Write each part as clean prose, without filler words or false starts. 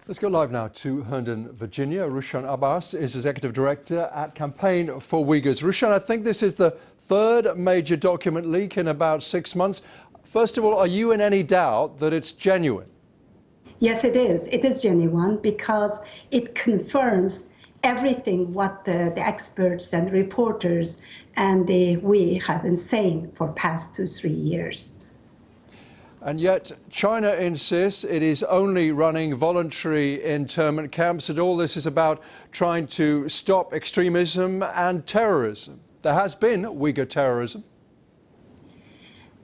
Let's go live now to Herndon, Virginia. Rushan Abbas is Executive Director at Campaign for Uyghurs. Rushan, I think this is the third major document leak in about 6 months. First of all, are you in any doubt that it's genuine? Yes, it is. It is genuine because it confirms everything what the experts and reporters and we have been saying for past 2-3 years. And yet China insists it is only running voluntary internment camps, and all this is about trying to stop extremism and terrorism. There has been Uyghur terrorism.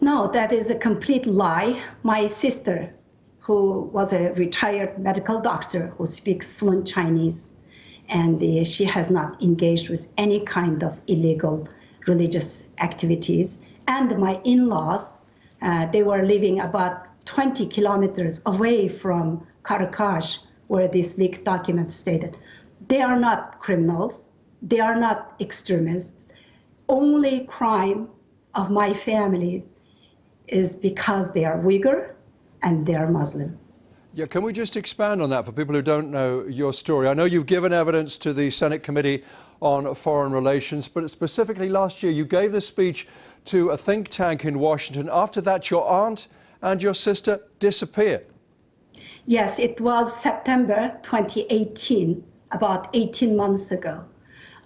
No, that is a complete lie. My sister, who was a retired medical doctor who speaks fluent Chinese, and she has not engaged with any kind of illegal religious activities. And my in-laws, they were living about 20 kilometers away from Karakash, where this leaked document stated. They are not criminals. They are not extremists. Only crime of my families is because they are Uyghur and they are Muslim. Yeah, can we just expand on that for people who don't know your story? I know you've given evidence to the Senate Committee on Foreign Relations, but specifically last year you gave this speech to a think tank in Washington. After that, your aunt and your sister disappeared. Yes, it was September 2018, about 18 months ago.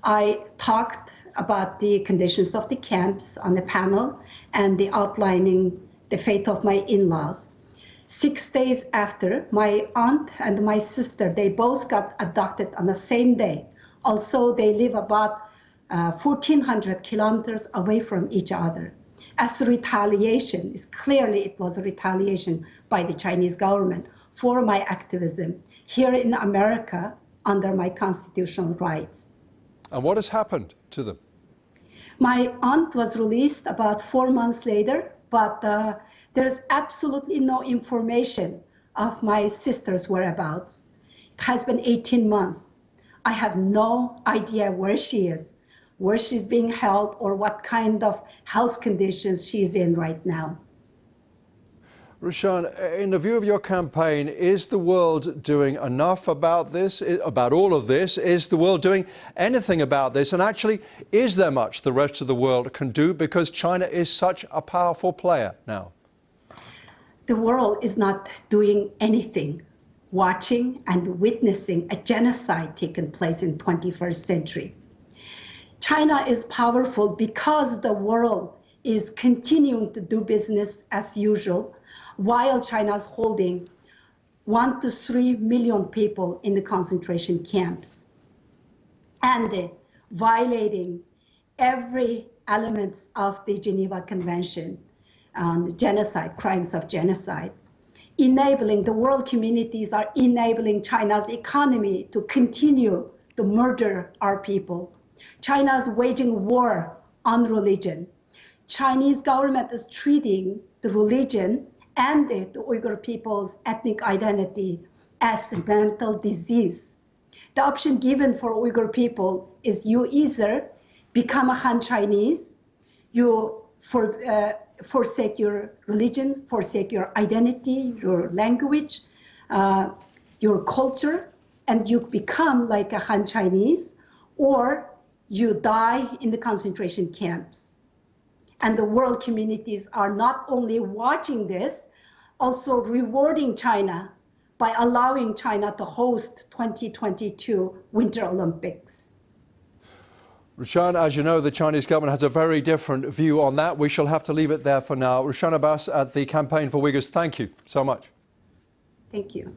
I talked about the conditions of the camps on the panel and the outlining the fate of my in-laws. 6 days after, my aunt and my sister, they both got abducted on the same day. Also, they live about 1,400 kilometers away from each other. As a retaliation, it was a retaliation by the Chinese government for my activism here in America under my constitutional rights. And what has happened to them? My aunt was released about 4 months later, but there's absolutely no information of my sister's whereabouts. It has been 18 months. I have no idea where she is, where she's being held, or what kind of health conditions she's in right now. Rushan, in the view of your campaign, is the world doing enough about this, about all of this? Is the world doing anything about this? And actually, is there much the rest of the world can do because China is such a powerful player now? The world is not doing anything, watching and witnessing a genocide taking place in 21st century. China is powerful because the world is continuing to do business as usual, while China is holding 1 to 3 million people in the concentration camps and violating every element of the Geneva Convention on genocide, crimes of genocide. The world communities are enabling China's economy to continue to murder our people. China is waging war on religion. Chinese government is treating the religion and the Uyghur people's ethnic identity as a mental disease. The option given for Uyghur people is you either become a Han Chinese, you forsake your religion, forsake your identity, your language, your culture, and you become like a Han Chinese, or you die in the concentration camps. And the world communities are not only watching this, also rewarding China by allowing China to host 2022 Winter Olympics. Rushan, as you know, the Chinese government has a very different view on that. We shall have to leave it there for now. Rushan Abbas at the Campaign for Uyghurs, thank you so much. Thank you.